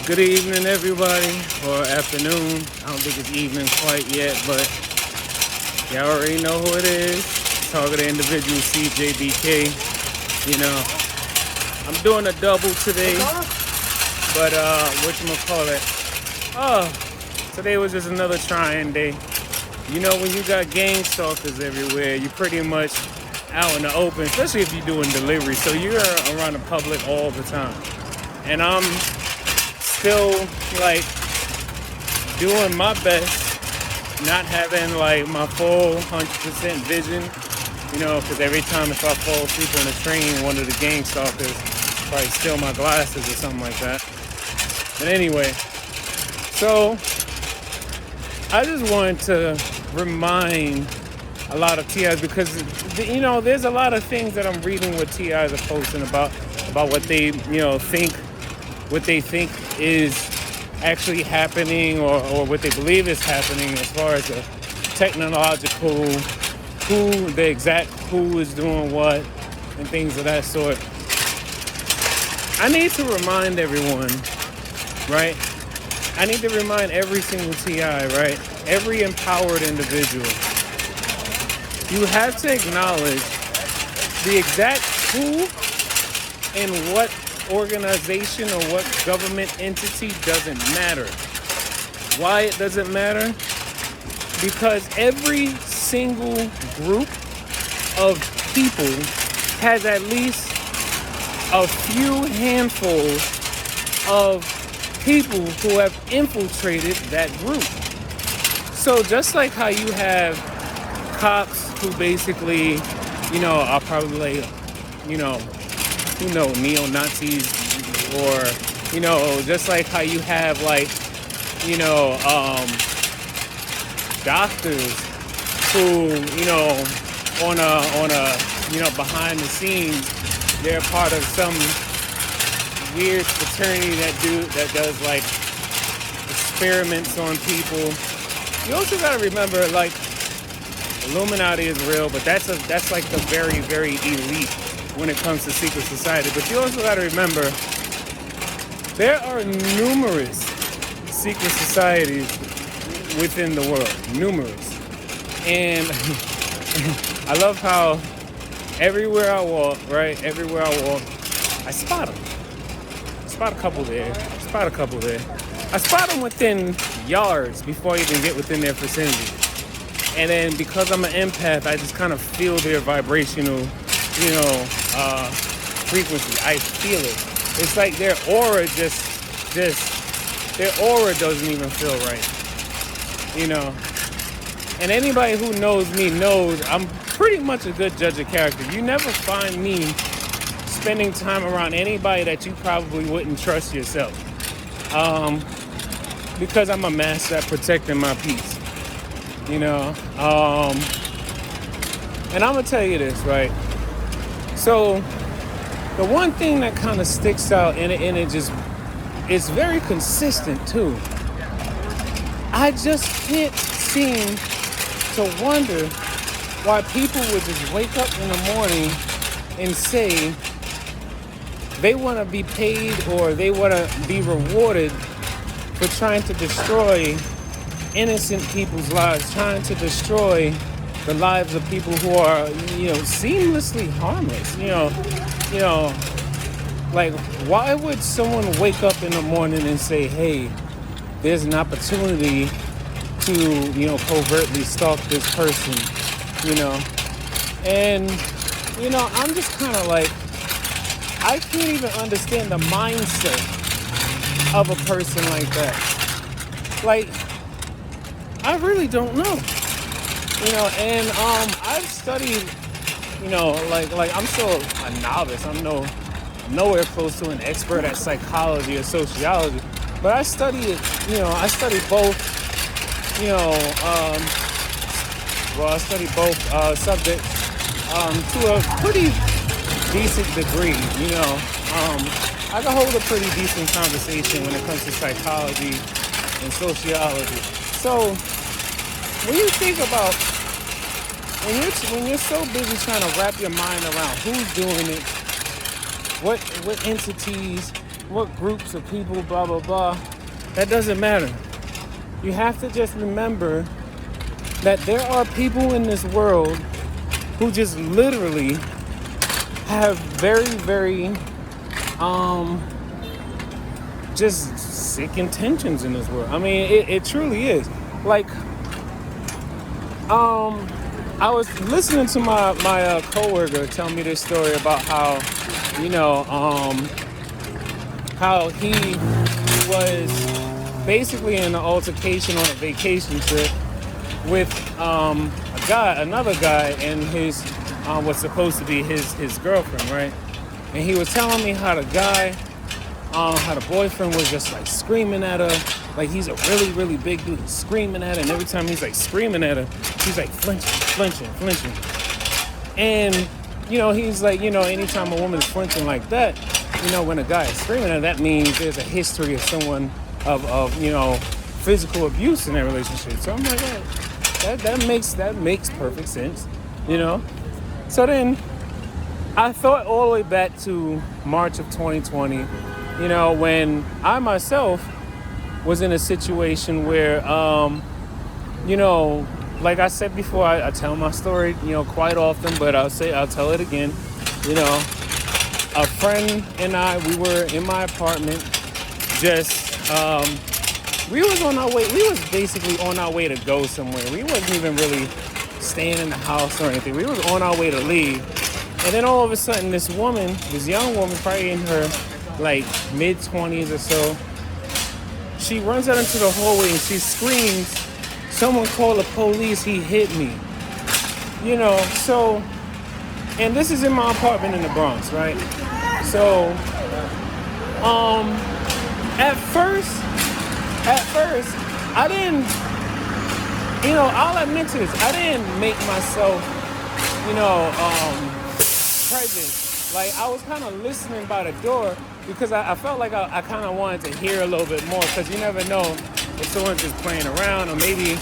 Good evening, everybody, or afternoon. I don't think it's evening quite yet, but y'all already know who it is. Targeted individual CJBK. You know, I'm doing a double today, but whatchamacallit? Today was just another trying day. You know, when you got gang stalkers everywhere, you pretty much out in the open, especially if you're doing delivery. So you're around the public all the time. And I'm still like doing my best, not having like my full 100% vision, you know, because every time if I fall asleep on a train, one of the gang stalkers probably steal my glasses or something like that. But anyway, so I just wanted to remind a lot of TIs because, you know, there's a lot of things that I'm reading what TIs are posting about what they, you know, what they think is actually happening or what they believe is happening as far as the technological, the exact who is doing what and things of that sort. I need to remind everyone, right? I need to remind every single TI, right? Every empowered individual. You have to acknowledge the exact who and what organization or what government entity doesn't matter. Why it doesn't matter? Because every single group of people has at least a few handfuls of people who have infiltrated that group. So just like how you have cops who basically, you know, are probably, you know, neo-Nazis, or, you know, just like how you have like, you know, doctors who, you know, on a, you know, behind the scenes, they're part of some weird fraternity that does like experiments on people. You also gotta remember, like, Illuminati is real, but that's like the very, very elite when it comes to secret society. But you also got to remember, there are numerous secret societies within the world. Numerous. And I love how everywhere I walk, right? Everywhere I walk, I spot them. I spot a couple there. I spot them within yards before I even get within their vicinity. And then because I'm an empath, I just kind of feel their vibrational, you know, frequency. I feel it. It's like their aura their aura doesn't even feel right, you know. And anybody who knows me knows I'm pretty much a good judge of character. You never find me spending time around anybody that you probably wouldn't trust yourself, because I'm a master at protecting my peace, you know. And I'm gonna tell you this, right? So the one thing that kind of sticks out, and it just, it's very consistent too. I just can't seem to wonder why people would just wake up in the morning and say they want to be paid or they want to be rewarded for trying to destroy innocent people's lives, trying to destroy the lives of people who are, you know, seamlessly harmless. You know, like, why would someone wake up in the morning and say, hey, there's an opportunity to, you know, covertly stalk this person, you know? And, you know, I'm just kind of like, I can't even understand the mindset of a person like that. Like, I really don't know. You know, and I've studied, you know, like I'm still a novice. I'm nowhere close to an expert at psychology or sociology. But I study it, you know, I study both, you know, I study both subjects to a pretty decent degree, you know. I can hold a pretty decent conversation when it comes to psychology and sociology. So when you think about, when you're so busy trying to wrap your mind around who's doing it, what entities, what groups of people, blah, blah, blah. That doesn't matter. You have to just remember that there are people in this world who just literally have very, very, just sick intentions in this world. I mean, it truly is. Like, I was listening to my coworker tell me this story about how, how he was basically in an altercation on a vacation trip with another guy, and his was supposed to be his girlfriend, right? And he was telling me how how the boyfriend was just like screaming at her. Like, he's a really, really big dude. He's screaming at her, and every time he's like screaming at her, he's like flinching. And, he's like, anytime a woman's flinching like that, when a guy is screaming at her, that means there's a history of someone of physical abuse in that relationship. So I'm like, oh, that makes perfect sense, So then I thought all the way back to March of 2020, when I myself was in a situation where, like I said before, I tell my story, quite often, but I'll tell it again. A friend and I, we were in my apartment, just, we was basically on our way to go somewhere. We wasn't even really staying in the house or anything. We was on our way to leave. And then all of a sudden, this young woman, probably in her like mid-20s or so, she runs out into the hallway and she screams, "Someone call the police, he hit me." So, and this is in my apartment in the Bronx, right? So, at first, I didn't, I'll admit to this, I didn't make myself, present. Like, I was kind of listening by the door because I felt like I kind of wanted to hear a little bit more, because you never know if someone's just playing around, or maybe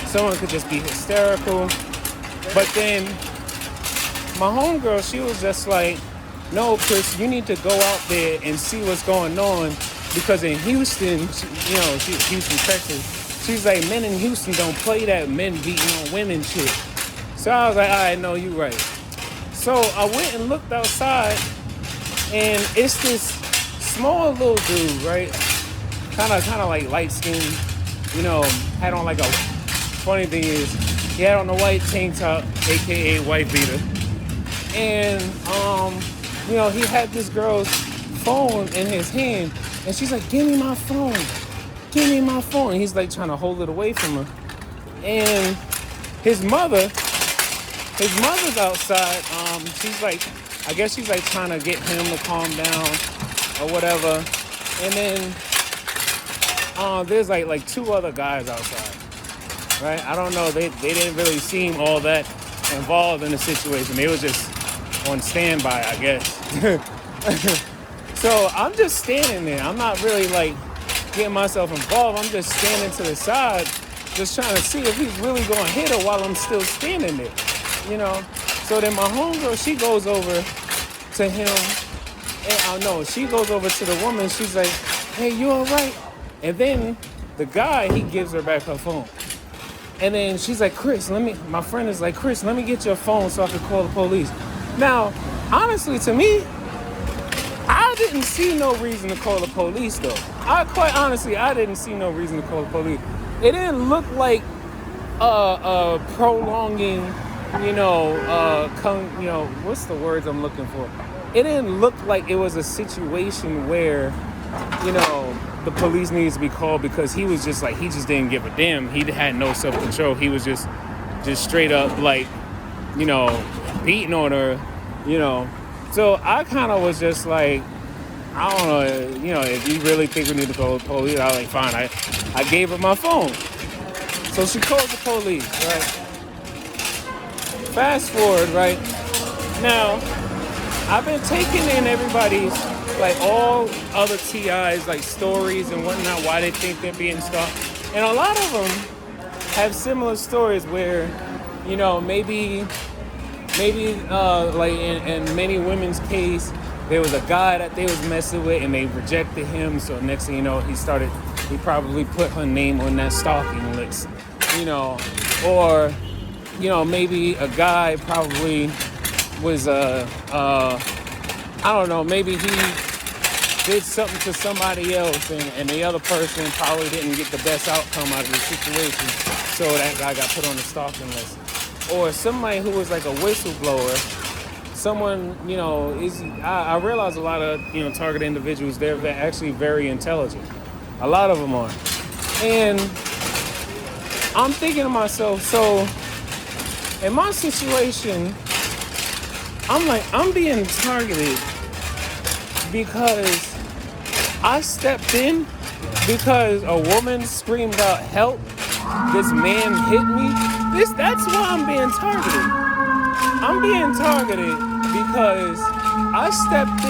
someone could just be hysterical. But then my homegirl, she was just like, "No, Chris, you need to go out there and see what's going on, because in Houston, she's Houston, Texas, she's like, men in Houston don't play that men beating on women shit." So I was like, "All right, no, you right." So I went and looked outside, and it's this small little dude, right? Kind of like light skinned, had on like a, funny thing is, he had on a white tank top, aka white beater. And, he had this girl's phone in his hand, and she's like, "Give me my phone. Give me my phone." And he's like trying to hold it away from her. And his mother's outside. She's like, I guess she's like trying to get him to calm down or whatever. And then there's like two other guys outside, right? I don't know. They didn't really seem all that involved in the situation. They were just on standby, I guess. So I'm just standing there. I'm not really like getting myself involved. I'm just standing to the side, just trying to see if he's really going to hit her while I'm still standing there. So then my homegirl, she goes over to him, and she goes over to the woman. She's like, "Hey, you all right?" And then the guy, he gives her back her phone. And then she's like, my friend is like, "Chris, let me get your phone so I can call the police." Now, honestly, to me, I didn't see no reason to call the police, though. I didn't see no reason to call the police. It didn't look like prolonging, what's the words I'm looking for? It didn't look like it was a situation where, the police needs to be called, because he was just like, he just didn't give a damn. He had no self-control. He was just straight up like, beating on her, So I kind of was just like, I don't know, if you really think we need to call the police, I was like, fine. I gave her my phone. So she called the police, right? Fast forward, right? Now, I've been taking in everybody's, like, all other TIs, like, stories and whatnot, why they think they're being stalked. And a lot of them have similar stories where, maybe like in many women's case, there was a guy that they was messing with and they rejected him. So next thing you know, he probably put her name on that stalking list, or, maybe a guy probably was, I don't know, maybe he did something to somebody else and the other person probably didn't get the best outcome out of the situation. So that guy got put on the stalking list. Or somebody who was like a whistleblower. Someone, I realize a lot of, target individuals, they're actually very intelligent. A lot of them are. And I'm thinking to myself, so in my situation, I'm being targeted because I stepped in because a woman screamed out help. This man hit me. That's why I'm being targeted. I'm being targeted because I stepped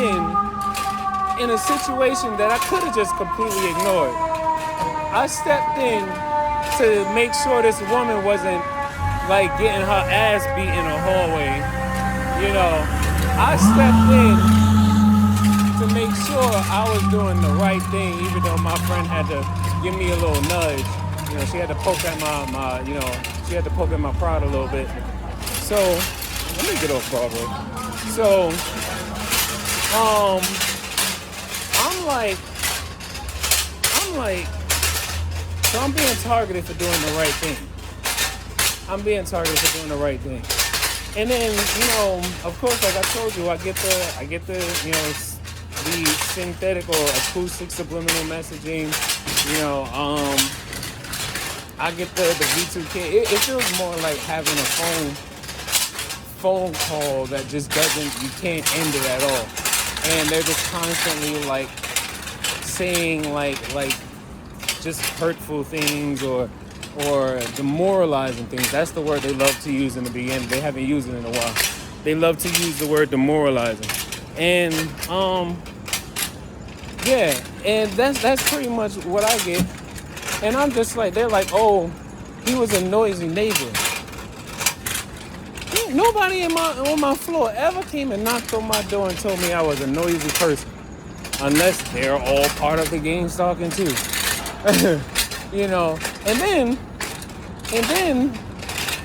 in a situation that I could have just completely ignored. I stepped in to make sure this woman wasn't like getting her ass beat in a hallway. I stepped in to make sure I was doing the right thing, even though my friend had to give me a little nudge. She had to poke at she had to poke at my pride a little bit. So, let me get off Broadway. So, I'm being targeted for doing the right thing. I'm being targeted for doing the right thing. And then, of course, like I told you, I get the synthetic or acoustic subliminal messaging. I get the V2K. It feels more like having a phone call that just you can't end it at all. And they're just constantly like saying like just hurtful things or demoralizing things. That's the word they love to use in the beginning. They haven't used it in a while. They love to use the word demoralizing. And and that's pretty much what I get. And I'm just like, they're like, oh, he was a noisy neighbor. Nobody on my floor ever came and knocked on my door and told me I was a noisy person. Unless they're all part of the game stalking too. And then,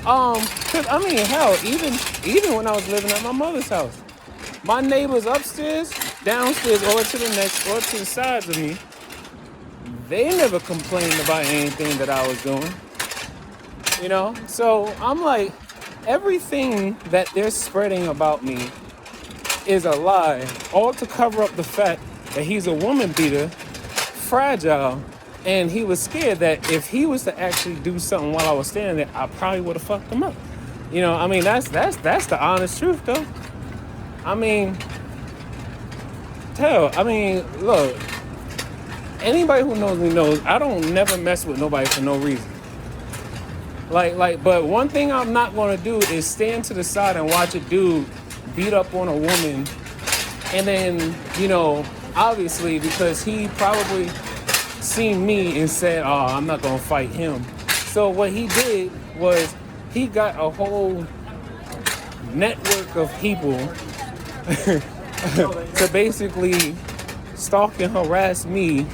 cause I mean, hell, even when I was living at my mother's house, my neighbors upstairs, downstairs, or to the next, or to the sides of me, they never complained about anything that I was doing. So I'm like, everything that they're spreading about me is a lie, all to cover up the fact that he's a woman beater, fragile, and he was scared that if he was to actually do something while I was standing there, I probably would have fucked him up. That's the honest truth, though. Look, anybody who knows me knows I don't never mess with nobody for no reason. But one thing I'm not gonna do is stand to the side and watch a dude beat up on a woman, and then, obviously because he probably seen me and said, oh, I'm not gonna fight him. So what he did was he got a whole network of people to basically stalk and harass me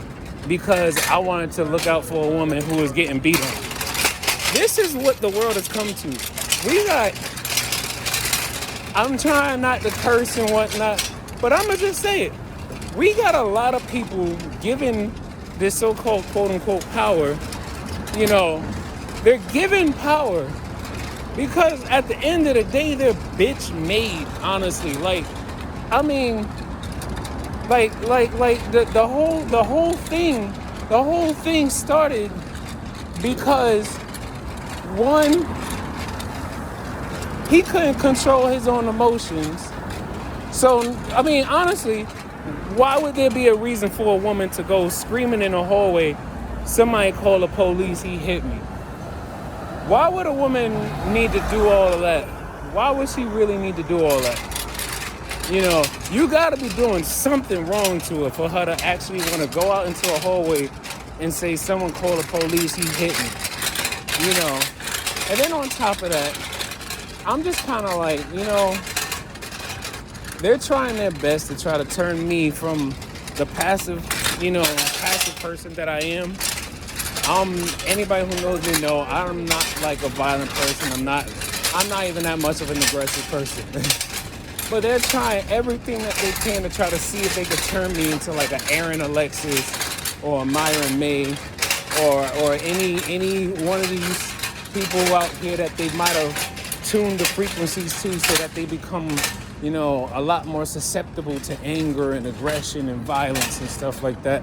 because I wanted to look out for a woman who was getting beat on. This is what the world has come to. I'm trying not to curse and whatnot, but I'm going to just say it. We got a lot of people giving this so-called quote-unquote power. They're given power because at the end of the day, they're bitch made, honestly. The whole thing started because one, he couldn't control his own emotions. So, honestly, why would there be a reason for a woman to go screaming in a hallway, somebody call the police, he hit me? Why would a woman need to do all of that? Why would she really need to do all that? You gotta be doing something wrong to her for her to actually want to go out into a hallway and say, someone call the police, he hit me. And then on top of that, I'm just kind of like, they're trying their best to try to turn me from the passive person that I am. Anybody who knows me know I'm not like a violent person. I'm not even that much of an aggressive person. But they're trying everything that they can to try to see if they could turn me into like an Aaron Alexis or a Myron May or any one of these people out here that they might have tuned the frequencies to so that they become, a lot more susceptible to anger and aggression and violence and stuff like that.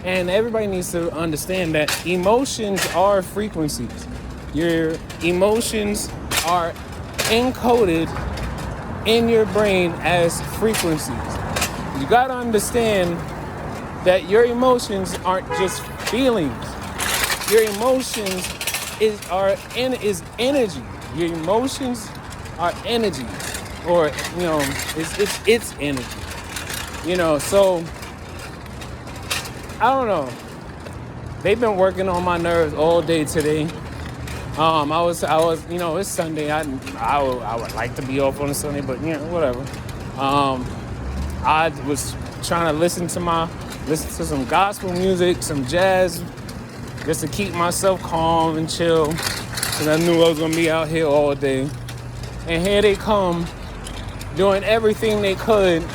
And everybody needs to understand that emotions are frequencies. Your emotions are encoded in your brain as frequencies. You gotta understand that your emotions aren't just feelings. Your emotions is energy. Your emotions are energy, or it's energy. So I don't know. They've been working on my nerves all day today. I was, it's Sunday. I would like to be off on a Sunday, but whatever. I was trying to listen to some gospel music, some jazz, just to keep myself calm and chill, because I knew I was gonna be out here all day. And here they come, doing everything they could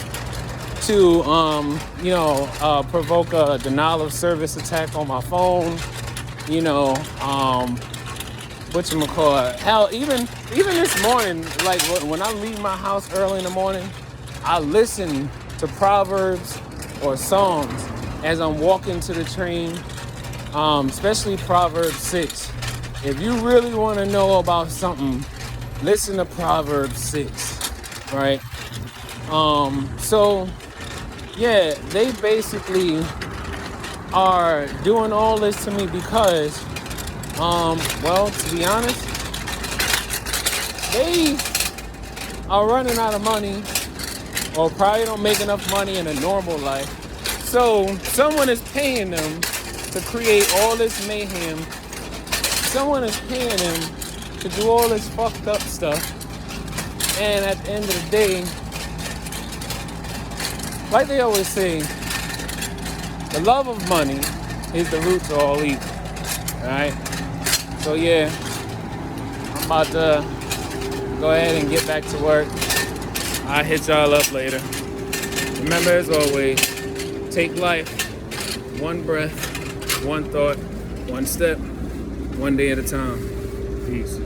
to, provoke a denial of service attack on my phone. Whatchamacallit. Hell, even this morning, like when I leave my house early in the morning, I listen to Proverbs or Psalms as I'm walking to the train, especially Proverbs 6. If you really want to know about something, listen to Proverbs 6, right? So, yeah, they basically are doing all this to me because, to be honest, they are running out of money or probably don't make enough money in a normal life. So someone is paying them to create all this mayhem. Someone is paying them to do all this fucked up stuff. And at the end of the day, like they always say, the love of money is the root to all evil. Alright? So yeah, I'm about to go ahead and get back to work. I'll hit y'all up later. Remember, as always, take life one breath, one thought, one step, one day at a time. Peace.